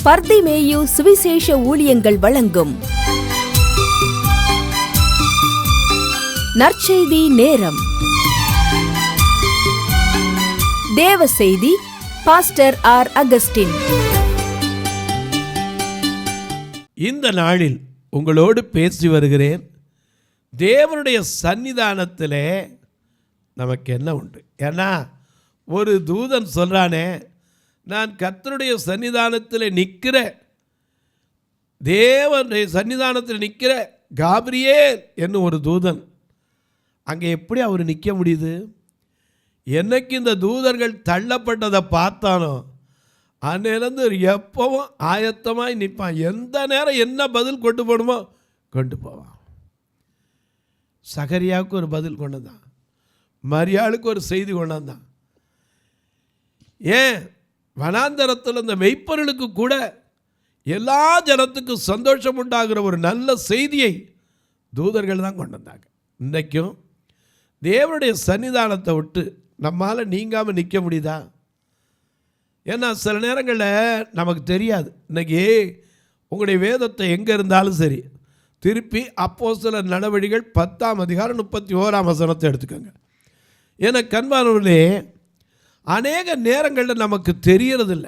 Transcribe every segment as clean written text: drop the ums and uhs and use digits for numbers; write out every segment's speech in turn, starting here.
பர்திமேயு சுவிசேஷ ஊழியங்கள் வழங்கும் நற்செய்தி நேரம். தேவ செய்தி பாஸ்டர் ஆர். அகஸ்டின். இந்த நாளில் உங்களோடு பேசி வருகிறேன். தேவனுடைய சன்னிதானத்திலே நமக்கு என்ன உண்டு? ஏன்னா ஒரு தூதன் சொல்கிறானே, நான் கர்த்தருடைய சன்னிதானத்தில் நிற்கிற, தேவனுடைய சன்னிதானத்தில் நிற்கிற காபிரியேல் என்னும் ஒரு தூதன். அங்கே எப்படி அவர் நிற்க முடியுது? என்னைக்கு இந்த தூதர்கள் தள்ளப்பட்டதை பார்த்தானோ அன்னிலிருந்து எப்பவும் ஆயத்தமாய் நிற்பான். எந்த நேரம் என்ன பதில் கொண்டு போகணுமோ கொண்டு போவான். சகரியாவுக்கு ஒரு பதில் கொண்டு வந்தான், மரியாளுக்கு ஒரு செய்தி கொண்டாந்தான். ஏன் வனாந்தரத்தில் இந்த மெய்ப்பொருளுக்கு கூட எல்லா ஜனத்துக்கும் சந்தோஷம் உண்டாகிற ஒரு நல்ல செய்தியை தூதர்கள் தான் கொண்டு வந்தாங்க. இன்றைக்கும் தேவனுடைய சன்னிதானத்தை விட்டு நம்மால் நீங்காமல் நிற்க முடியுதா? ஏன்னா சில நேரங்களில் நமக்கு தெரியாது. இன்றைக்கி உங்களுடைய வேதத்தை எங்கே இருந்தாலும் சரி, திருப்பி அப்போஸ்தலர் நடவடிக்கைகள் 10ஆம் அதிகாரம் 31ஆம் வசனத்தை எடுத்துக்கோங்க. ஏன்னா கண்பானவர்களே, அநேக நேரங்களில் நமக்கு தெரியறதில்ல.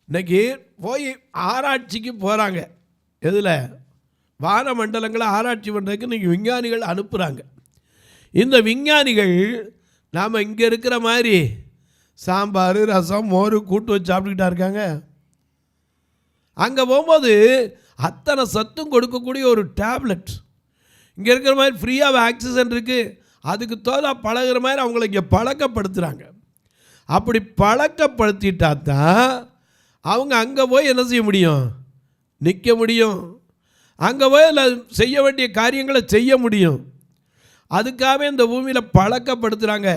இன்றைக்கி போய் ஆராய்ச்சிக்கு போகிறாங்க. எதில்? வானமண்டலங்களை ஆராய்ச்சி பண்ணுறதுக்கு இன்றைக்கி விஞ்ஞானிகள் அனுப்புகிறாங்க. இந்த விஞ்ஞானிகள் நாம் இங்கே இருக்கிற மாதிரி சாம்பார், ரசம், மோர், கூட்டு வச்சு சாப்பிட்டுக்கிட்டா இருக்காங்க. அங்கே போகும்போது அத்தனை சத்தும் கொடுக்கக்கூடிய ஒரு டேப்லெட் இங்கே இருக்கிற மாதிரி ஃப்ரீயாக ஆக்சிஜன் இருக்குது. அதுக்கு தோதா பழகிற மாதிரி அவங்கள இங்கே பழக்கப்படுத்துகிறாங்க. அப்படி பழக்கப்படுத்திட்டா தான் அவங்க அங்கே போய் என்ன செய்ய முடியும்? நிற்க முடியும். அங்கே போய் செய்ய வேண்டிய காரியங்களை செய்ய முடியும். அதுக்காகவே இந்த பூமியில் பழக்கப்படுத்துகிறாங்க.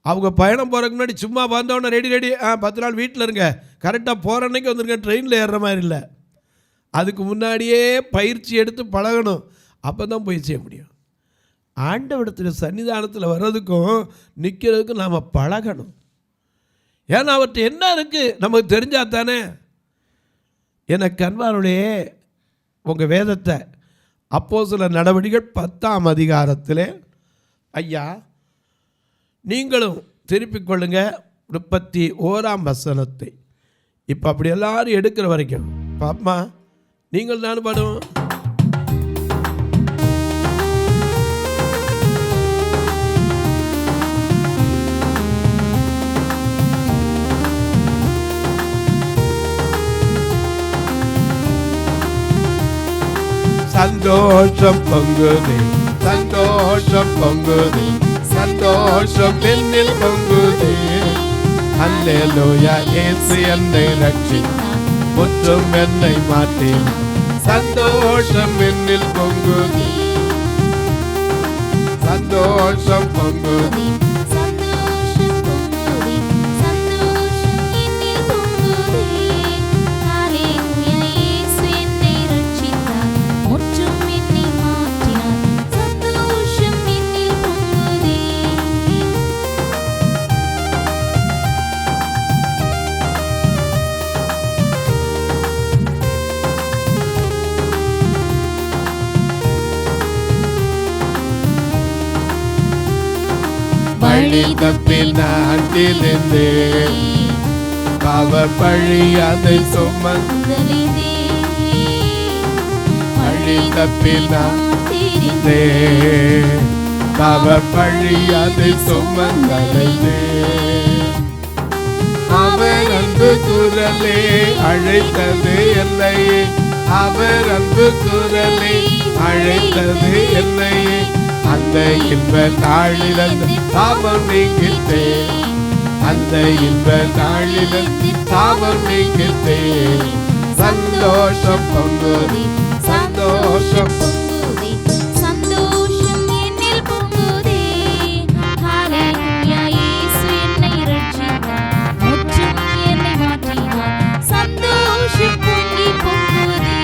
அவங்க பயணம் போகிறதுக்கு முன்னாடி சும்மா வந்தோடனே ரெடி 10 நாள் வீட்டில் இருங்க, கரெக்டாக போகிற அன்னைக்கு வந்துருங்க, ட்ரெயினில் ஏறுற மாதிரி இல்லை. அதுக்கு முன்னாடியே பயிற்சி எடுத்து பழகணும். அப்போ தான் போய் செய்ய முடியும். ஆண்டவரிடத்தில் சன்னிதானத்தில் வர்றதுக்கும் நிற்கிறதுக்கும் நாம் பழகணும். ஏன்னா அவர்கிட்ட என்ன இருக்குது நமக்கு தெரிஞ்சால் தானே. எனக்கு அன்பானுடைய உங்கள் வேதத்தை அப்போஸ்தலர் நடவடிக்கைகள் 10ஆம் அதிகாரத்தில் ஐயா நீங்களும் திருப்பிக் கொள்ளுங்க 31ஆம் வசனத்தை. இப்போ அப்படி எல்லாரும் எடுக்கிற வரைக்கும் பாப்பா நீங்கள் நானும் பாடுவோம். சந்தோஷம் பொங்குதே, சந்தோஷம் பொங்குதே, சந்தோஷம் என்னில் பொங்குதே. அல்லேலூயா, இயேசு என்னை ரட்சித்தார், முற்றும் என்னை மாற்றினார். சந்தோஷம் என்னில் பொங்குதே, சந்தோஷம் பொங்குதே, வழி தப்பில் நான் விழுந்தேன், பாவ பழி அதை சுமந்தேனே. வழி தப்பில் நான் விழுந்தேன், பாவ பழி அதை சுமந்தேனே. அவர் அன்பு குரலே அழைத்தது என்னையே, அவர் அன்பு குரலே அழைத்தது என்னையே. அந்த இன்ப நாளிலிருந்து பாவம் நீங்கிட்டேன், அந்த இன்ப நாளிலிருந்து பாவம் நீங்கிட்டேன். சந்தோஷம் பொங்குதே, சந்தோஷம் பொங்குதே, சந்தோஷம் என்னில் பொங்குதே. ஹல்லேலூயா, இயேசு என்னை ரட்சித்தார், முற்றும் என்னை மாற்றினார். சந்தோஷம் பொங்கி பொங்குதே.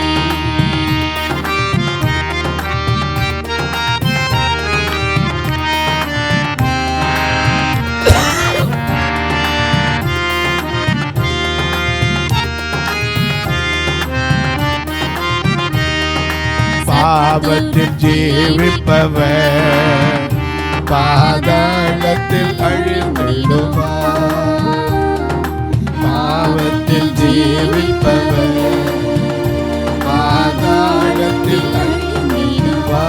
பாவத்தில் ஜீவிப்பவர் பாதாளத்தில் அழிந்திடுவார். பாவத்தில் ஜீவிப்பவர் பாதாளத்தில் அழிந்திடுவார்.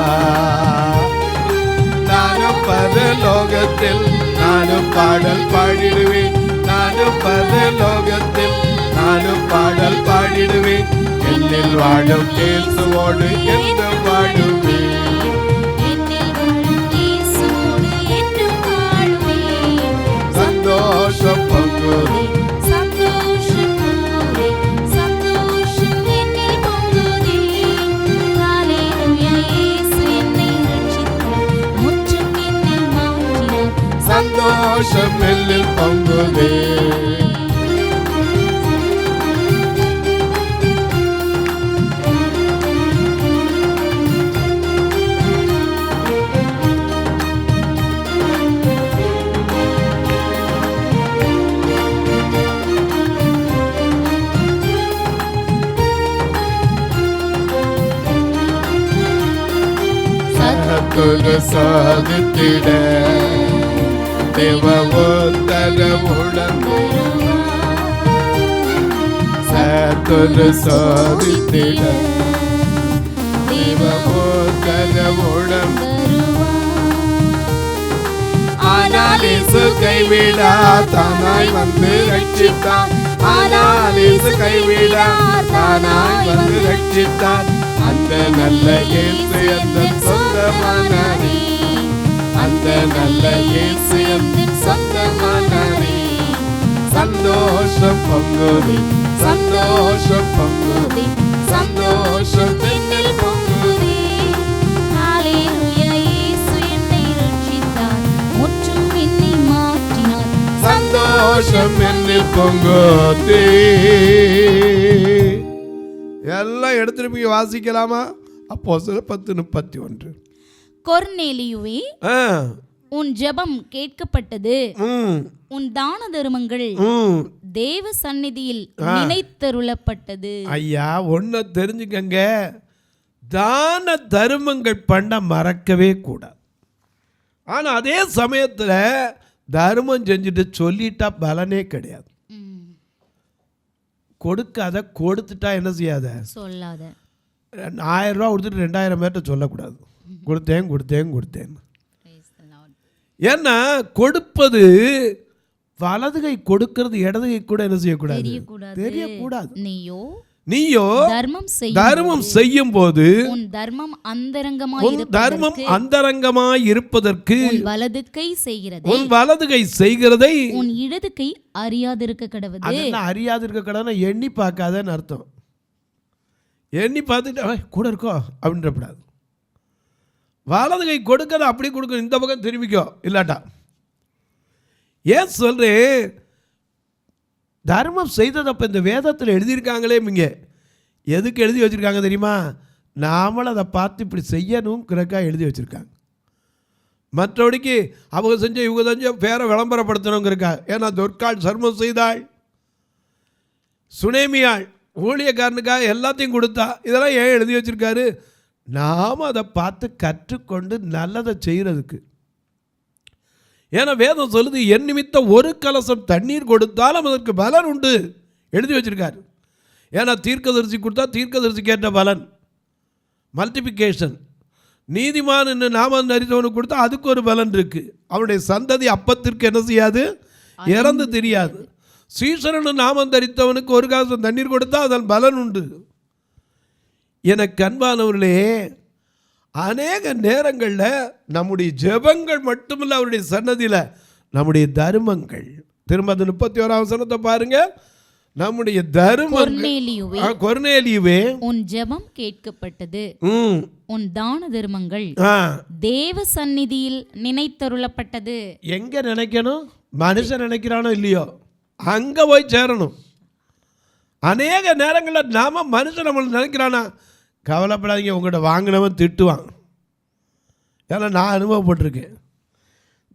நானும் பரலோகத்தில் நானும் பாடல் பாடிடுவேன். நானும் பரலோகத்தில் நானும் பாடல் பாடிடுவேன். என்னில் வாழும் இயேசுவோடு என்றும் வாழுவேன். சந்தோஷம் பொங்குதே சந்தோஷம் என்னில் பொங்குதே. சாதித்திட தேவ உத்தரவுடன் சத்துரு சாதித்திட தேவ உத்தரவுடன். ஆனால் இயேசு கைவிடா தானாய் வந்து ரட்சித்தார். ஆனால் இயேசு கைவிடா தானாய் வந்து ரட்சித்தார். அந்த நல்ல இயேசு அந்த சொந்தமானாரே. அந்த நல்ல இயேசு அந்த சொந்தமானாரே. சந்தோஷம் பொங்குதே சந்தோஷம் பொங்குதே சந்தோஷம் என்னில் பொங்குதே. ஹல்லேலூயா இயேசு என்னை ரட்சித்தார். முற்றும் என்னை மாற்றினார். சந்தோஷம் என்னில் பொங்குதே. எல்லாம் எடுத்துட்டு வாசிக்கலாமா? அப்போஸ்தலர் 10:31. கொர்நேலியுவே, உன் ஜெபம் கேட்கப்பட்டது. உன் தான தர்மங்கள் தேவ சந்நிதியில் நினைத்தருளப்பட்டது. ஐயா, ஒன்ன தெரிஞ்சுக்கங்க, தான தர்மங்கள் பண்ண மறக்கவே கூடாது. ஆனா அதே சமயத்துல தர்மம் செஞ்சுட்டு சொல்லிட்டா பலனே கிடையாது. கொடுக்காத, கொடுத்துட்டா என்ன செய்யாத, சொல்லாத. 1000 ரூபா கொடுத்துட்டு 2000 பேர்ட்ட சொல்லக்கூடாது கொடுத்தேன் கொடுத்தேன் கொடுத்தேன். ஏன்னா கொடுப்பது வலது கை கொடுக்கிறது இடது கை கூட என்ன செய்யக்கூடாது, தெரியக்கூடாது. நீயோ தர்மம் செய்யும் போது உன் தர்மம் அந்தரங்கமாய் இருப்பதற்கு வலது கை செய்கிறது. உன் வலது கை செய்கிறதை உன் இடது கை அறியாதிருக்க கடவுது. அதெல்லாம் அறியாதிருக்க கடவுனா எண்ணி பார்க்காதன்னு அர்த்தம். எண்ணி பார்த்துட்டு கூட இருக்கோ அப்படின்றப்படாது. வலது கை கொடுக்கற அப்படி கொடுக்க, இந்த பக்கம் திரும்பிக்கோ இல்லாட்டா. ஏன் சொல்றேன், தர்மம் செய்ததப்ப இந்த வேதத்தில் எழுதியிருக்காங்களே, இங்க எதுக்கு எழுதி வச்சிருக்காங்க தெரியுமா? நாமளும் அதை பார்த்து இப்படி செய்யணுங்கிறக்கா எழுதி வச்சிருக்காங்க. மற்றபடிக்கு அவங்க செஞ்ச இவங்க செஞ்ச பேரை விளம்பரப்படுத்தணுங்கிறக்கா. ஏன்னா தொற்கால் சர்மம் செய்தாள், சுனேமியாள் ஊழியக்காரனுக்காக எல்லாத்தையும் கொடுத்தா. இதெல்லாம் ஏன் எழுதி வச்சிருக்காரு? நாம் அதை பார்த்து கற்றுக்கொண்டு நல்லதை செய்கிறதுக்கு. ஏன்னா வேதம் சொல்லுது, என் நிமித்தம் ஒரு கலசம் தண்ணீர் கொடுத்தாலும் அதற்கு பலன் உண்டு எழுதி வச்சிருக்காரு. ஏன்னா தீர்க்கதரிசி கொடுத்தா தீர்க்கதரிசிக்கு ஏற்ற பலன், மல்டிபிகேஷன். நீதிமான் என்று நாமம் அறிந்தவனுக்கு கொடுத்தா அதுக்கு ஒரு பலன் இருக்கு. அவனுடைய சந்ததி அப்பத்திற்கு என்ன செய்யாது, இறந்து தெரியாது. சீசரனு நாமம் தரித்தவனுக்கு ஒரு கலசம் தண்ணீர் கொடுத்தா அதன் பலன் உண்டு. எனக்கு அன்பானவர்களே, அநேக நேரங்களில் நம்முடைய ஜெபங்கள் மட்டுமில்லை, அவருடைய சன்னதியில் நம்முடைய தர்மங்கள். திரும்ப 31ஆம் வசனத்தை பாருங்க. நம்முடைய தர்மங்கள், கொர்நேலியுவே உன் ஜெபம் கேட்கப்பட்டது. உன் தான தர்மங்கள் தேவ சந்நிதியில் நினைத்தருளப்பட்டது. எங்க நினைக்கணும்? மனுஷன் நினைக்கிறானோ இல்லையோ அங்க போய் சேரணும். அநேக நேரங்களில் நாம மனுஷன் நம்மளை நினைக்கிறானா, கவலைப்படாதீங்க, உங்கள்கிட்ட வாங்கினவன் திட்டுவான். ஏன்னா நான் அனுபவப்பட்டிருக்கேன்.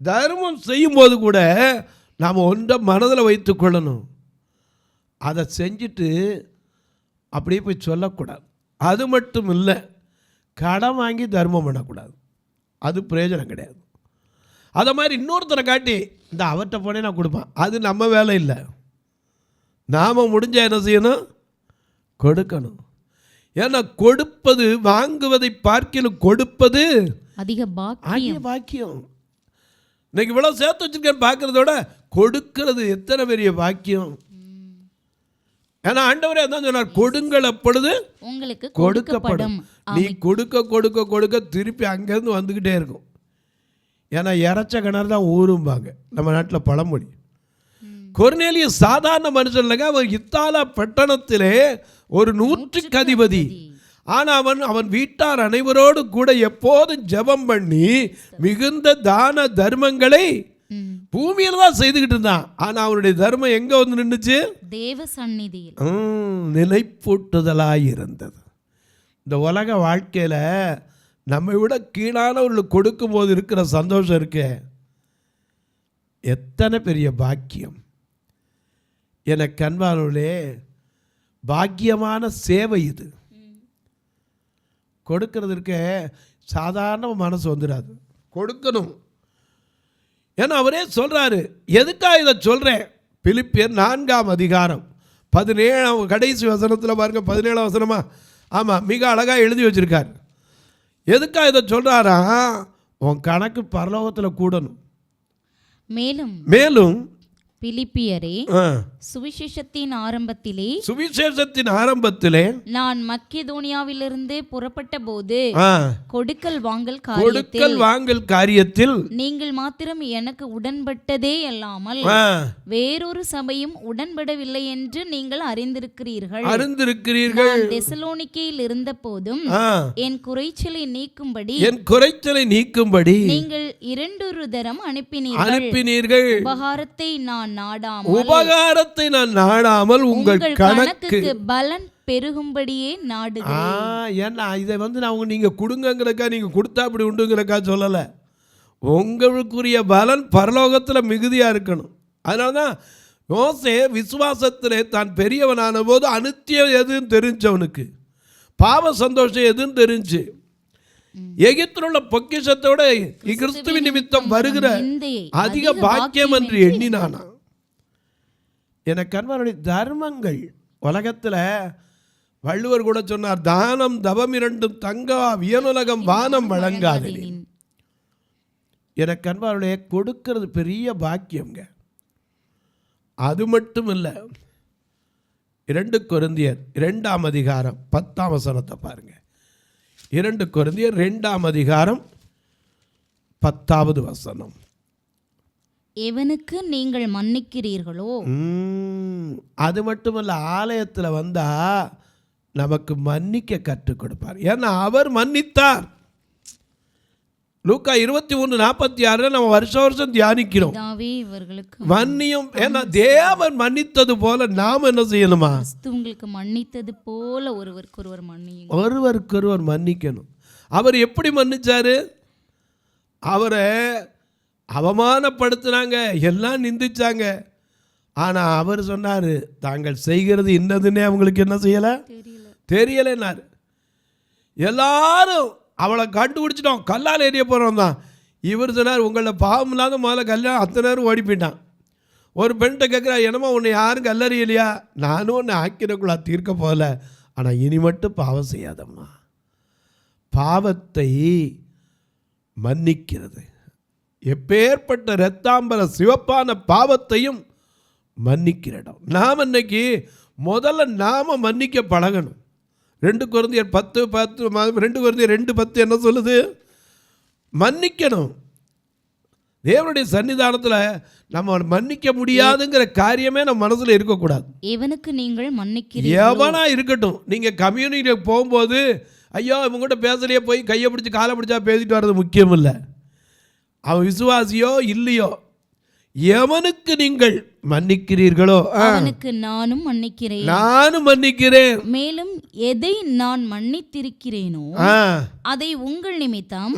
தர்மம் செய்யும்போது கூட நாம் ஒன்றை மனதில் வைத்து கொள்ளணும். அதை செஞ்சுட்டு அப்படியே போய் சொல்லக்கூடாது. அது மட்டும் இல்லை, கடன் வாங்கி தர்மம் பண்ணக்கூடாது, அது பிரயோஜனம் கிடையாது. அதை மாதிரி இன்னொருத்தரை காட்டி இந்த அவர்கிட்ட போனே நான் கொடுப்பேன், அது நம்ம வேலை இல்லை. நாம் முடிஞ்சால் என்ன செய்யணும்? கொடுக்கணும். ஏன்னா கொடுப்பது வாங்குவதை பார்க்கணும், கொடுப்பது அதிக பாக்கியம். இன்னைக்கு இவ்வளோ சேர்த்து வச்சிருக்கேன்னு பார்க்கறதோட கொடுக்கிறது எத்தனை பெரிய பாக்கியம். ஏன்னா ஆண்டவரே அதான் சொன்னார், கொடுங்கள் அப்பொழுது உங்களுக்கு கொடுக்கப்படும். நீ கொடுக்க கொடுக்க கொடுக்க திருப்பி அங்கேருந்து வந்துக்கிட்டே இருக்கும். ஏன்னா இறைச்ச கிணறு தான் ஊரும்பாங்க நம்ம நாட்டில் பழமொழி. கொர்நேலியு சாதாரண மனுஷன் இல்லைங்க, அவர் இத்தாலா பட்டணத்திலே ஒரு 100க்கு அதிபதி. ஆனால் அவன் வீட்டார் அனைவரோடு கூட எப்போதும் ஜெபம் பண்ணி மிகுந்த தான தர்மங்களை பூமியில தான் செய்துக்கிட்டு இருந்தான். ஆனால் அவனுடைய தர்மம் எங்கே வந்து நின்றுச்சு? தேவ சந்நிதியில் நிலைப்பூட்டுதலாக இருந்தது. இந்த உலக வாழ்க்கையில் நம்மை விட கீழானவர்களுக்கு கொடுக்கும் போது இருக்கிற சந்தோஷம் இருக்கே, எத்தனை பெரிய பாக்கியம். எனக்கு அன்பானவர்களே, பாக்கியமான சேவை இது. கொடுக்கறதுக்கு சாதாரண மனசு வந்துடாது, கொடுக்கணும். ஏன்னா அவரே சொல்கிறாரு. எதுக்காக இதை சொல்கிறேன்? பிலிப்பியர் 4ஆம் அதிகாரம் 17 கடைசி வசனத்தில் பாருங்கள், 17 வசனமா? ஆமாம், மிக அழகாக எழுதி வச்சுருக்கார். எதுக்காக இதை சொல்கிறாரா? உன் கணக்கு பரலோகத்தில் கூடணும். மேலும் பிலிப்பியரே, சுவிசேஷத்தின் ஆரம்பத்திலே நான் மக்கெதோனியாவிலிருந்து புறப்பட்ட போது கொடுக்கல் வாங்கல் காரியத்தில் நீங்கள் மாத்திரம் எனக்கு உடன்பட்டதே அல்லாமல் வேறொரு சபையும் உடன்படவில்லை என்று நீங்கள் அறிந்திருக்கிறீர்கள். தெசலோனிக்கேயில் இருந்த போதும் என் குறைச்சலை நீக்கும்படி நீங்கள் 2 தரம் அனுப்பினீர்கள். உபகாரத்தை நான் நாடாமல் உங்கள் கணக்கு பலன் பெருகும்படியே நாடுகிறேன். ஏன்னா இதை நான் நீங்கள் கொடுங்கங்கிறக்கா, நீங்கள் கொடுத்தா அப்படி உண்டுங்கிறக்கா சொல்லலை. உங்களுக்குரிய பலன் பரலோகத்தில் மிகுதியாக இருக்கணும். அதனால தான் மோசே விசுவாசத்திலே தான் பெரியவனான போது அனித்தியம் எதுன்னு தெரிஞ்சவனுக்கு, பாவ சந்தோஷம் எதுன்னு தெரிஞ்சு, எகிப்தில் உள்ள பொக்கிஷத்தோட கிறிஸ்துவின் நிமித்தம் வருகிற அதிக பாக்கியம் என்று எண்ணினானா. எனக்கு அன்பாருடைய தர்மங்கள் உலகத்தில் வள்ளுவர் கூட சொன்னார், தானம் தவம் 2 தங்கா வியனுலகம் வானம் வழங்காது. எனக்கு அன்பாருடைய கொடுக்கிறது பெரிய பாக்கியங்க. அது மட்டும் இல்லை, 2 கொரிந்தியர் 2ஆம் அதிகாரம் 10ஆம் வசனத்தை பாருங்க. 2 கொரிந்தியர் 2ஆம் அதிகாரம் 10வது வசனம். எவனுக்கு நீங்கள் மன்னிக்கிறீர்களோ, அது மட்டுமல்ல, ஆலயத்தில் வந்தா நமக்கு மன்னிக்க கற்றுக் கொடுப்பார். ஏன்னா அவர் மன்னித்தார். லூக்கா 23:46 நம்ம வருஷம் தியானிக்கிறோம். மன்னியும், ஏன்னா தேவன் மன்னித்தது போல நாம் என்ன செய்யணுமா? உங்களுக்கு மன்னித்தது போல ஒருவருக்கொருவர் மன்னிக்கணும். அவர் எப்படி மன்னிச்சாரு? அவரை அவமானப்படுத்தினாங்க, எல்லாம் நிந்திச்சாங்க. ஆனால் அவர் சொன்னார், தாங்கள் செய்கிறது இன்னதுன்னே அவங்களுக்கு என்ன செய்யலை, தெரியலைன்னாரு. எல்லாரும் அவளை கண்டுபிடிச்சிட்டோம், கல்லால் எறிய போகிறோம் தான். இவர் சொன்னார், உங்களை பாவம் இல்லாத முதல்ல கல்யாணம். அத்தனை நேரம் ஓடி போயிட்டான். ஒரு பெண்கிட்ட கேட்குறா, என்னமோ உன்னை யாரும் கல்லறியலையா? நானும் உன்னை ஆக்கிரக்குள்ளா தீர்க்க போகல, ஆனால் இனி மட்டும் பாவம் செய்யாதம்மா. பாவத்தை மன்னிக்கிறது, எப்பேற்பட்ட இரத்தாம்பர சிவப்பான பாவத்தையும் மன்னிக்கிற இடம். நாம் இன்னைக்கு முதல்ல நாம மன்னிக்க பழகணும். 2 கொரிந்தியர் 2:10 என்ன சொல்லுது? மன்னிக்கணும். தேவனுடைய சன்னிதானத்தில் நம்ம மன்னிக்க முடியாதுங்கிற காரியமே நம்ம மனசில் இருக்கக்கூடாது. எவனுக்கு நீங்கள் மன்னிக்கிறீர்கள், எவனா இருக்கட்டும். நீங்கள் கம்யூனிட்டிக்கு போகும்போது ஐயோ இவங்ககிட்ட பேசலையே, போய் கையை பிடிச்சி காலை பிடிச்சா பேசிட்டு வர்றது முக்கியம் இல்லை. அவன் விசுவாசியோ இல்லையோ, எவனுக்கு நீங்கள் மன்னிக்கிறீர்களோ அவனுக்கு நானும் மன்னிக்கிறேன். மேலும் எதை நான் மன்னித்திருக்கிறேனோ அதை உங்கள் நிமித்தம்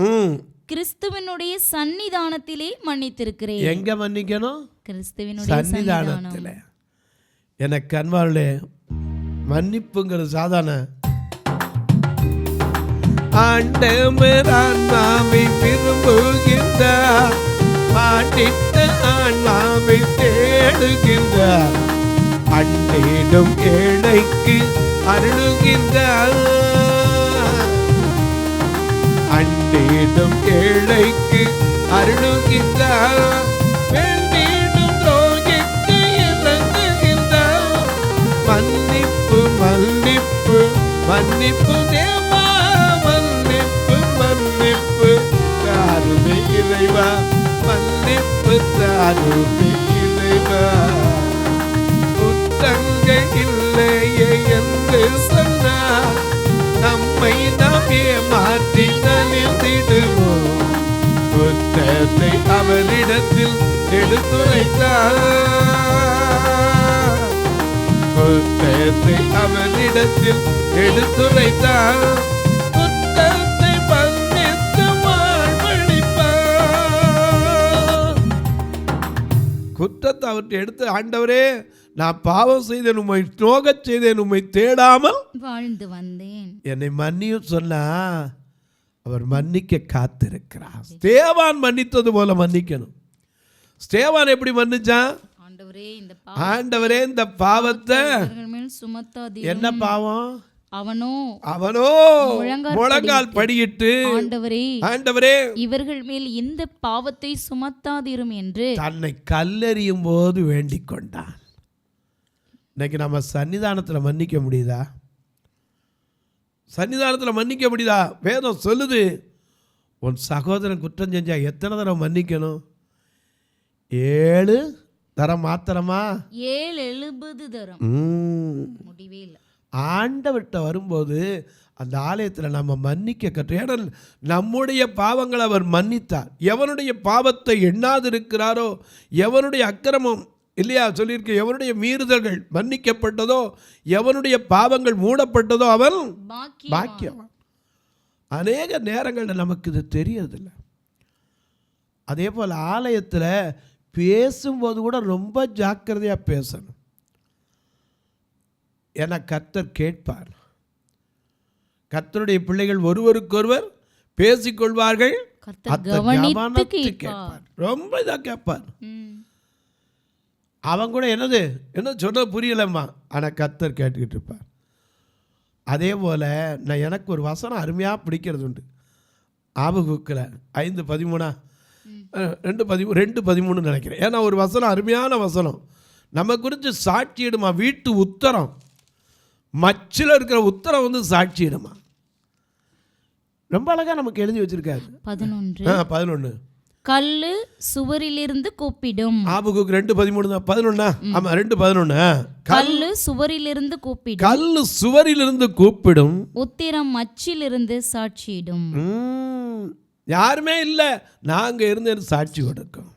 கிறிஸ்துவினுடைய சன்னிதானத்திலே மன்னித்திருக்கிறேன். எங்க மன்னிக்கணும்? கிறிஸ்துவினுடைய சன்னிதானத்திலே. எனக்கு அன்பார்களே, மன்னிப்புங்கிறது சாதாரண ஆண்டவர் ஆன்மாவை விரும்புகின்றார், பாட்டிட்ட ஆன்மாவை தேடுகின்றார், அண்டிடும் ஏழைக்கு அருளுகின்றார், அண்டிடும் ஏழைக்கு அருளுகின்றார், வேண்டிடும் துரோகிக்கு இறங்குகின்றார். மன்னிப்பு மன்னிப்பு மன்னிப்பு தேவா, மன்னிப்பு மன்னிப்பு தாருமே இறைவா, மன்னிப்பு தாருமே இறைவா. குற்றங்கள் இல்லையே என்று சொன்னார், நம்மை நாம் ஏமாற்றி நலிந்திடுவோம். குற்றத்தை அவரிடத்தில் எடுத்துரைத்தார், குற்றத்தை அவரிடத்தில் எடுத்துரைத்தார், குற்றத்தை மன்னித்து வாழ்வழிப்பார். குற்றத்தை அவர்கிட்ட எடுத்து, ஆண்டவரே நான் பாவம் செய்தேன், உம்மை நோகச் செய்தேன், உம்மை தேடாமல் வாழ்ந்து வந்தேன், என்னை மன்னியும் சொன்னா அவர் மன்னிக்க காத்திருக்கிறார். ஸ்தேவான் மன்னித்தது போல மன்னிக்கணும். ஸ்தேவான் எப்படி மன்னிச்சான்? ஆண்டவரே இந்த பாவத்தை சுமத்தாதீர். என்ன பாவம்? அவனோ முழங்கால் படியிட்டு, ஆண்டவரே இவர்கள் மேல் இந்த பாவத்தை சுமத்தாதீரும் என்று தன்னை கல்லெறியும் போது வேண்டிக் கொண்டான். இன்னைக்கு நம்ம சன்னிதானத்தில் மன்னிக்க முடியுதா? சன்னிதானத்தில் மன்னிக்க முடியுதா? வேதம் சொல்லுது, உன் சகோதரன் குற்றம் செஞ்சா எத்தனை தடவை மன்னிக்கணும்? 7 தரம் மாத்திரமா? 70 தரம். முடிவே இல்லை. ஆண்டவர்கிட்ட வரும்போது அந்த ஆலயத்தில் நம்ம மன்னிக்க கற்று, ஏன்னா நம்முடைய பாவங்களை அவர் மன்னித்தார். எவனுடைய பாவத்தை எண்ணாதிருக்கிறாரோ, எவனுடைய அக்கிரமம் இல்லையா சொல்லியிருக்க, எவனுடைய மீறுதல்கள் மன்னிக்கப்பட்டதோ, எவனுடைய பாவங்கள் மூடப்பட்டதோ அவன் பாக்கியவான். அநேக நேரங்களில் நமக்கு இது தெரியறதில்லை. அதே போல் ஆலயத்தில் பேசும்போது கூட ரொம்ப ஜாக்கிரதையாக பேசணும். என கர்த்தர் கேட்பார். கர்த்தருடைய பிள்ளைகள் ஒருவருக்கொருவர் பேசிக்கொள்வார்கள், கேட்பார், ரொம்ப இதாக கேட்பார். அவங்க கூட என்ன சொன்ன புரியலம்மா, ஆனால் கர்த்தர் கேட்டுக்கிட்டு இருப்பார். அதே போல் நான் எனக்கு ஒரு வசனம் அருமையாக பிடிக்கிறது உண்டு. ஆபகுக்கில் 5:13 2:13 நினைக்கிறேன். ஏன்னா ஒரு வசனம் அருமையான வசனம், நம்ம குறித்து சாட்சியிடுமா. வீட்டு உத்தரம், மச்சில் இருக்கிற உத்தரம் வந்து சாட்சியிடுமா. ரொம்ப அழகாக நமக்கு எழுதி வச்சிருக்காரு. 11 கல்லு சுவரிலிருந்து கூப்பிடும். ஆபகுக் 2:13 11. ஆமா 2:11. கல்லு சுவரிலிருந்து கூப்பிடும், கல்லு சுவரிலிருந்து கூப்பிடும், உத்திரம் மச்சிலிருந்து சாட்சியிடும். யாருமே இல்லை, நாங்க இருந்து சாட்சி கொடுக்கும்.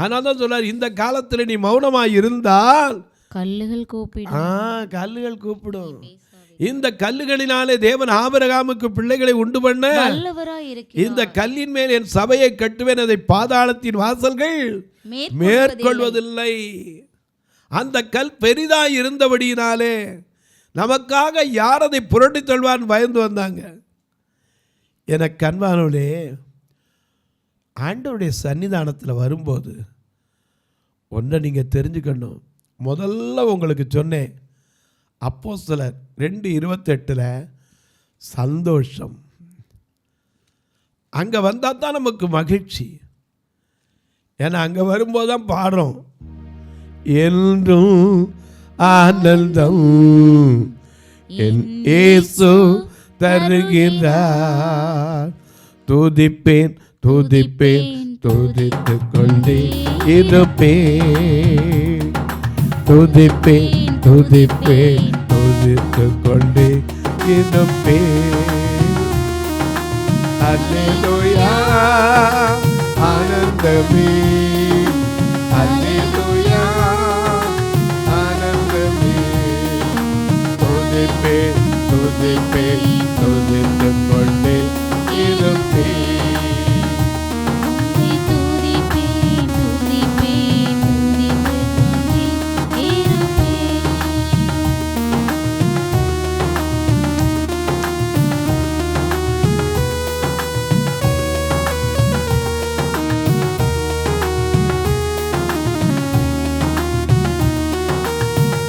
ஆனால் தான் சொல்றார், இந்த காலத்தில் நீ மௌனமாய் இருந்தால் கல்லுகள் கூப்பிடும். கல்லுகள் கூப்பிடும். இந்த கல்லுகளினாலே தேவன் ஆபிரகாமுக்கு பிள்ளைகளை உண்டு பண்ண, இந்த கல்லின் மேல் என் சபையை கட்டுவேன், அதை பாதாளத்தின் வாசல்கள் மேற்கொள்வதில்லை. அந்த கல் பெரிதாய் இருந்தபடியினாலே நமக்காக யார் அதை புரட்டி தள்ளுவான்னு பயந்து வந்தாங்க. எனக்கு அன்பானவர்களே, ஆண்டவருடைய சன்னிதானத்தில் வரும்போது ஒன்றை நீங்கள் தெரிஞ்சுக்கணும். முதல்ல உங்களுக்கு சொன்னேன், அப்போஸ்தலர் 2:28 சந்தோஷம். அங்கே வந்தால் தான் நமக்கு மகிழ்ச்சி. ஏன்னா அங்கே வரும்போது தான் பாடுறோம், என்றும் ஆனந்தம் என் இயேசு தருகிறார். துதிப்பேன் துதிப்பேன் துதித்து கொண்டே இருப்பேன், துதிப்பேன் துதிப்பேன் துதித்து கொண்டே இருப்பேன். அல்லேலூயா ஆனந்தமே, அல்லேலூயா ஆனந்தமே. துதிப்பேன் துதிப்பேன் துதித்து கொண்டே இருப்பேன்.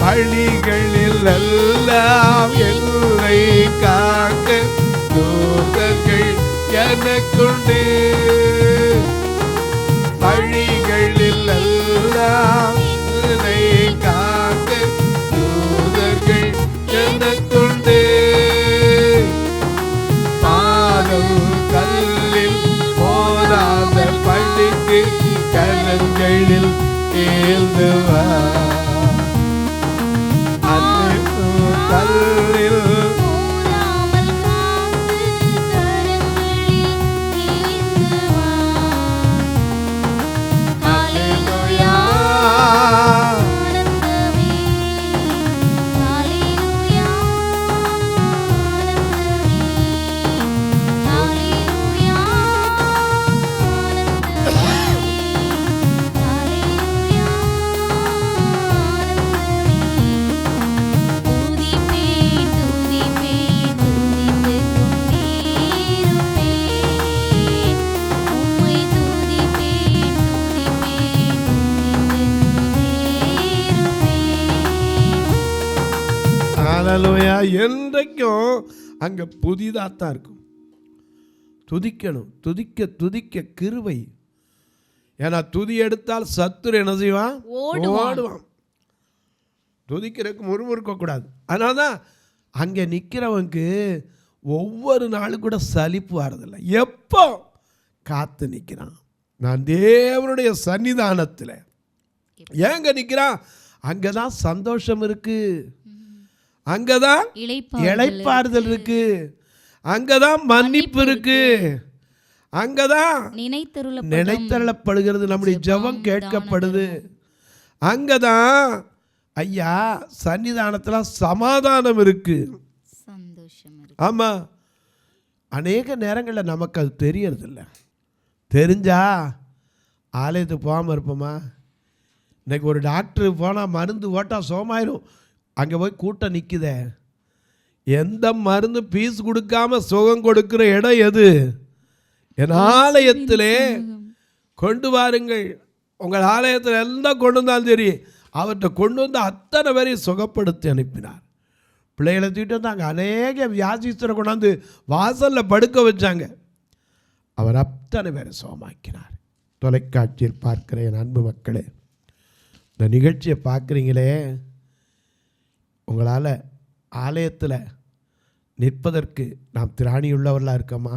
வழிகளில் எல்லாம் என்னை காக்க தூதர்கள் எனக்குண்டு. வழிகளில் எல்லாம் என்னை காக்க தூதர்கள் எனக்குண்டு. பாதம் கல்லில் போராத படிக்கு கரங்களில் ஏந்துவா. கல்லில் போராமல் காத்து கரங்களில் ஏந்துவார். ஹல்லேலூயா ஆனந்தமே. ஹல்லேலூயா ஆனந்தமே. ஹல்லேலூயா ஹல்லேலூயா. என்றைக்கும் அங்கே புதிதாக தான் இருக்கும். துதிக்கணும், துதிக்க துதிக்க கிருபை. ஏன்னா துதி எடுத்தால் சத்துரு என்ன செய்வான்? ஓடுவான். துதிக்கிறதுக்கு முறுமுறுக்கக்கூடாது. அதனால தான் அங்கே நிற்கிறவனுக்கு ஒவ்வொரு நாளும் கூட சலிப்பு வரதில்லை. எப்போ காத்து நிற்கிறான். நான் தேவனுடைய சன்னிதானத்தில் ஏங்க நிற்கிறான்? அங்கே தான் சந்தோஷம் இருக்கு, அங்கே தான் இளைப்பாறுதல் இருக்கு, அங்கே தான் மன்னிப்பு இருக்கு, அங்கே தான் நினைத்தருளப்படுகிறது, நம்முடைய ஜெபம் கேட்கப்படுது. அங்கே தான் ஐயா சன்னிதானத்தில் சமாதானம் இருக்கு, சந்தோஷம் இருக்கு. ஆமாம். அநேக நேரங்களில் நமக்கு அது தெரியறதில்ல. தெரிஞ்சா ஆலயத்துக்கு போகாமல் இருப்போமா? இன்றைக்கி ஒரு டாக்டருக்கு போனால் மருந்து ஓட்டால் சுகமாயிரும். அங்கே போய் கூட்டம் நிற்குதே. எந்த மருந்து பீஸ் கொடுக்காம சுகம் கொடுக்குற இடம் எது? என் ஆலயத்திலே கொண்டு வாருங்கள். உங்கள் ஆலயத்தில் எல்லாம் கொண்டு வந்தாலும் சரி, அவர்கிட்ட கொண்டு வந்து அத்தனை பேரையும் சுகப்படுத்தி அனுப்பினார். பிள்ளைகளை தூக்கிட்டு வந்து அங்கே அநேக வியாதிஸ்தரை கொண்டாந்து வாசலில் படுக்க வச்சாங்க. அவர் அத்தனை பேரை சுகமாக்கினார். தொலைக்காட்சியில் பார்க்கிற என் அன்பு மக்களே, இந்த நிகழ்ச்சியை பார்க்குறீங்களே, உங்களால் ஆலயத்தில் நிற்பதற்கு நாம் திராணியுள்ளவர்களாக இருக்கோமா?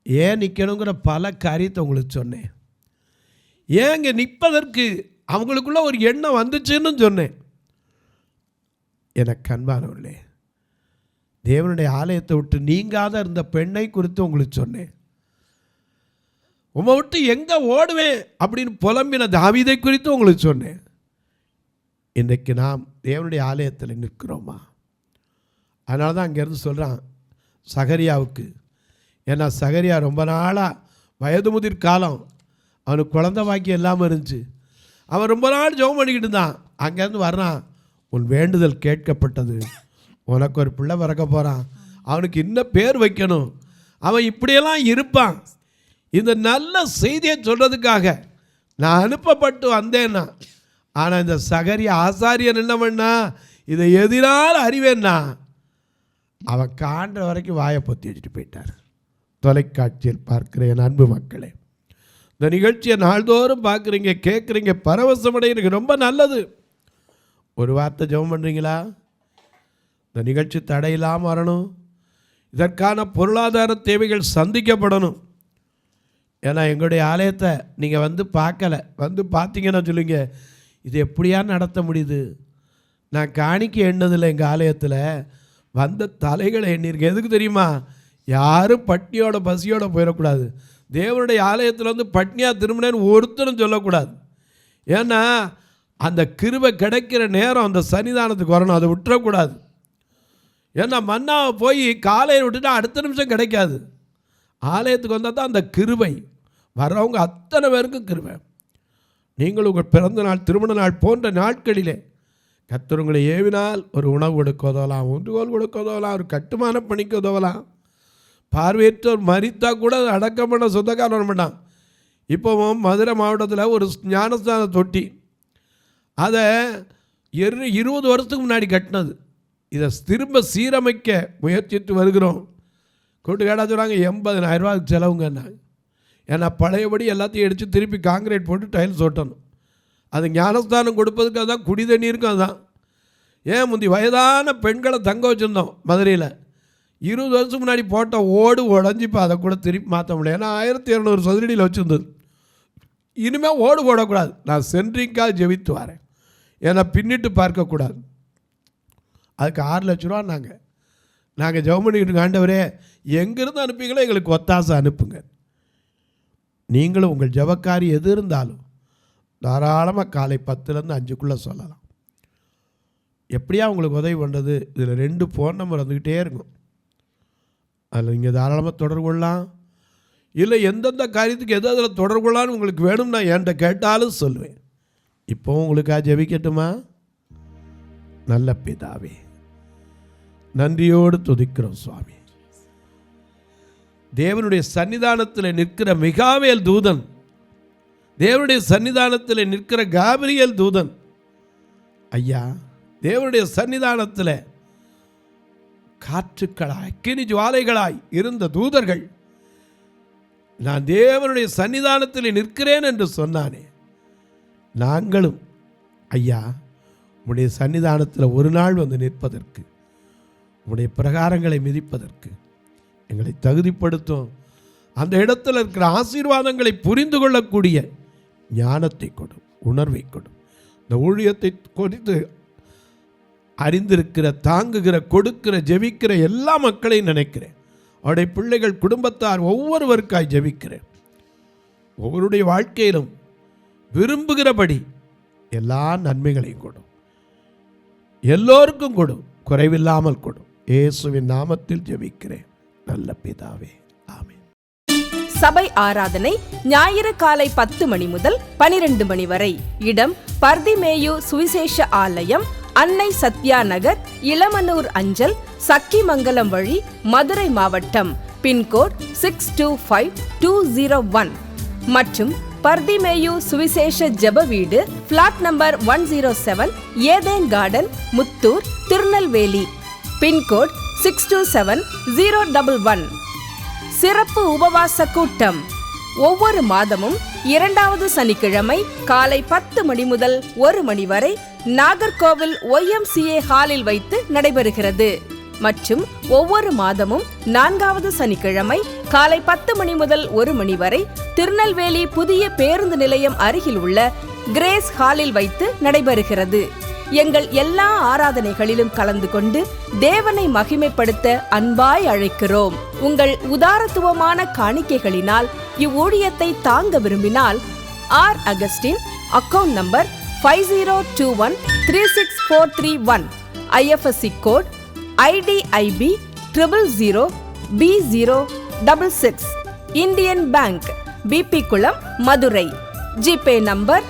ஏன் நிற்கணுங்கிற பல காரியத்தை உங்களுக்கு சொன்னேன். ஏன் இங்கே நிற்பதற்கு அவங்களுக்குள்ள ஒரு எண்ணம் வந்துச்சுன்னு சொன்னேன். எனக்கு அன்பானவர்களே, தேவனுடைய ஆலயத்தை விட்டு நீங்காத இருந்த பெண்ணை குறித்து உங்களுக்கு சொன்னேன். உம்மை விட்டு எங்கே ஓடுவேன் அப்படின்னு புலம்பின தாவீதை குறித்து உங்களுக்கு சொன்னேன். இன்றைக்கு நாம் தேவனுடைய ஆலயத்தில் நிற்கிறோமா? அதனால தான் அங்கேருந்து சொல்கிறான் சகரியாவுக்கு. ஏன்னா சகரியா ரொம்ப நாளாக வயது முதிர் காலம், அவனுக்கு குழந்தை பாக்கியம் இல்லாமல் இருந்துச்சு. அவன் ரொம்ப நாள் ஜெபம் பண்ணிக்கிட்டு இருந்தான். அங்கேருந்து வர்றான், உன் வேண்டுதல் கேட்கப்பட்டது, உனக்கு ஒரு பிள்ளை பிறக்க போகிறான், அவனுக்கு இன்னும் பேர் வைக்கணும், அவன் இப்படியெல்லாம் இருப்பான். இந்த நல்ல செய்தியை சொல்கிறதுக்காக நான் அனுப்பப்பட்டு வந்தேன்னா. ஆனால் இந்த சகரியா ஆசாரியன் என்ன பண்ணா, இதை எதிரால் அறிவேன்னா அவன் காண்ற வரைக்கும் வாயை பொத்தி வச்சுட்டு போயிட்டார். தொலைக்காட்சியில் பார்க்குற என் அன்பு மக்களே, இந்த நிகழ்ச்சியை நாள்தோறும் பார்க்குறீங்க, கேட்குறீங்க, பரவசமடைகிறீங்க, ரொம்ப நல்லது. ஒரு வார்த்தை ஜெபம் பண்ணுறீங்களா? இந்த நிகழ்ச்சி தடையில்லாமல் வரணும். இதற்கான பொருளாதார தேவைகள் சந்திக்கப்படணும். ஏன்னா எங்களுடைய ஆலயத்தை நீங்கள் வந்து பார்க்கலை, வந்து பார்த்தீங்கன்னா சொல்லுங்க, இது எப்படியா நடத்த முடியுது? நான் காணிக்கை எண்ணதில்லை. எங்கள் ஆலயத்தில் வந்த தலைகளை எண்ணிருக்கேன். எதுக்கு தெரியுமா? யாரும் பட்னியோட பசியோடு போயிடக்கூடாது. தேவனுடைய ஆலயத்தில் வந்து பட்னியாக திரும்பினேன்னு ஒருத்தரும் சொல்லக்கூடாது. ஏன்னா அந்த கிருபை கிடைக்கிற நேரம் அந்த சன்னிதானத்துக்கு வரணும், அதை விட்டுறக்கூடாது. ஏன்னா மன்னாவை போய் காலையில் விட்டுட்டா அடுத்த நிமிஷம் கிடைக்காது. ஆலயத்துக்கு வந்தால் தான் அந்த கிருபை வர்றவங்க அத்தனை பேருக்கும் கிருபை. நீங்கள் உங்கள் பிறந்த நாள், திருமண நாள் போன்ற நாட்களிலே கர்த்தர் உங்களை ஏவினால் ஒரு உணவு கொடுக்க உதவலாம், ஊன்றுகோல் கொடுக்க உதவலாம், ஒரு கட்டுமானம் பண்ணிக்க உதவலாம். பார்வையற்றோர் மரித்தா கூட அடக்கம் பண்ண சொந்தக்காரன் பண்ணான். இப்போவும் மதுரை மாவட்டத்தில் ஒரு ஞானஸ்தான தொட்டி, அதை 20 வருஷத்துக்கு முன்னாடி கட்டினது. இதை திரும்ப சீரமைக்க முயற்சித்து வருகிறோம். கூட்டுக்காடாக சொல்கிறாங்க 80,000 ரூபாய்க்கு செலவுங்கன்னாங்க. ஏன்னா பழையபடி எல்லாத்தையும் எடுத்து திருப்பி காங்கிரீட் போட்டு டைல்ஸ் ஓட்டணும். அது ஞானஸ்தானம் கொடுப்பதுக்கு அதுதான், குடி தண்ணீருக்கும் அதுதான். ஏன் முந்தி வயதான பெண்களை தங்க வச்சுருந்தோம் மதுரையில். 20 வருஷம் முன்னாடி போட்ட ஓடு உடஞ்சி இப்போ அதை கூட திருப்பி மாற்ற முடியல. ஏன்னா 1200 சதுரடியில் வச்சுருந்தது. இனிமேல் ஓடு போடக்கூடாது. நான் சென்ட்ரிங்காக ஜெபித்து வரேன். ஏன்னா பின்னிட்டு பார்க்கக்கூடாது. அதுக்கு 6 லட்ச ரூபா நாங்கள் ஜெபம் பண்ணிக்கிட்டு, ஆண்டவரே எங்கேருந்து அனுப்பிங்களோ எங்களுக்கு ஒத்தாசை அனுப்புங்க. நீங்களும் உங்கள் ஜெபக்காரி எது இருந்தாலும் தாராளமாக காலை 10லேருந்து 5க்குள்ளே சொல்லலாம். எப்படியா உங்களுக்கு உதவி பண்ணுறது? இதில் 2 ஃபோன் நம்பர் வந்துக்கிட்டே இருக்கும். அதில் நீங்கள் தாராளமாக தொடர்பு கொள்ளலாம். இல்லை எந்தெந்த காரியத்துக்கு எது அதில் தொடர்பு கொள்ளலான்னு உங்களுக்கு வேணும்னா என்கிட்ட கேட்டாலும் சொல்லுவேன். இப்போவும் உங்களுக்காக ஜெபிக்கட்டுமா? நல்ல பிதாவே, நன்றியோடு துதிக்கிறோம் சுவாமி. தேவனுடைய சன்னிதானத்தில் நிற்கிற மிகாவேல் தூதன், தேவனுடைய சன்னிதானத்தில் நிற்கிற காபிரியேல் தூதன், ஐயா தேவனுடைய சன்னிதானத்தில் காற்றுக்களாய் அக்கினி ஜுவாலைகளாய் இருந்த தூதர்கள், நான் தேவனுடைய சன்னிதானத்தில் நிற்கிறேன் என்று சொன்னானே, நாங்களும் ஐயா உம்முடைய சன்னிதானத்தில் ஒரு நாள் வந்து நிற்பதற்கு, உம்முடைய பிரகாரங்களை மிதிப்பதற்கு எங்களை தகுதிப்படுத்தும். அந்த இடத்துல இருக்கிற ஆசீர்வாதங்களை புரிந்து கொள்ளக்கூடிய ஞானத்தை கொடும், உணர்வை கொடும். இந்த ஊழியத்தை குறித்து அறிந்திருக்கிற, தாங்குகிற, கொடுக்கிற, ஜெபிக்கிற எல்லா மக்களையும் நினைக்கிறேன். அவருடைய பிள்ளைகள், குடும்பத்தார் ஒவ்வொருவருக்காய் ஜெபிக்கிறேன். ஒவ்வொருடைய வாழ்க்கையிலும் விரும்புகிறபடி எல்லா நன்மைகளையும் கொடும், எல்லோருக்கும் கொடும், குறைவில்லாமல் கொடும். இயேசுவின் நாமத்தில் ஜெபிக்கிறேன் நல்ல பிதாவே, ஆமென். சபை ஆராதனை ஞாயிறு காலை 10 மணி முதல் 12 மணி வரை. இடம் பர்திமேயு சுவிசேஷ ஆலயம், அன்னை சத்யா நகர், இளமனூர் அஞ்சல், சக்கிமங்கலம் வழி, மதுரை மாவட்டம். பின்கோட் 625201 மற்றும் பர்திமேயு சுவிசேஷ ஜெப வீடு, flat number 107, Eden garden, Muthur, Tirunelveli. Pincode 627011. சிறப்பு உபவாச கூட்டம் ஒவ்வொரு மாதமும் 2வது சனிக்கிழமை காலை 10 மணி முதல் 1 மணி வரை நாகர்கோவில் YMCA ஹாலில் வைத்து நடைபெறுகிறது. மற்றும் ஒவ்வொரு மாதமும் 4வது சனிக்கிழமை காலை 10 மணி முதல் 1 மணி வரை திருநெல்வேலி புதிய பேருந்து நிலையம் அருகில் உள்ள கிரேஸ் ஹாலில் வைத்து நடைபெறுகிறது. எங்கள் எல்லா ஆராதனைகளிலும் கலந்து கொண்டு தேவனை மகிமைப்படுத்த அன்பாய் அழைக்கிறோம். உங்கள் உதாரத்துவமான காணிக்கைகளினால் இவ்வூழியத்தை தாங்க விரும்பினால் R Augustine, account number 5021364331, IFSC code IDIB 000B066, Indian bank, BP Kulam, Madurai. GPay number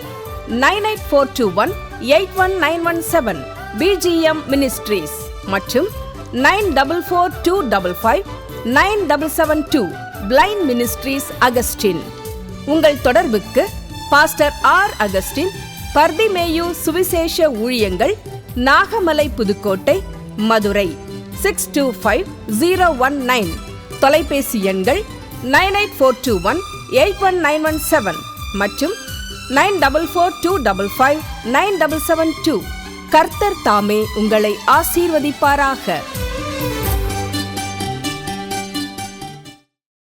9842181917, BGM ministries மற்றும் 9442559772, பிளைண்ட் மினிஸ்ட்ரீஸ் அகஸ்டின். உங்கள் தொடர்புக்கு பாஸ்டர் ஆர் அகஸ்டின், பர்திமேயு சுவிசேஷ ஊழியங்கள், நாகமலை, புதுக்கோட்டை, மதுரை 625019. தொலைபேசி எண்கள் 9842181917 மற்றும் 9442559772. கர்த்தர் தாமே உங்களை ஆசீர்வதிப்பாராக.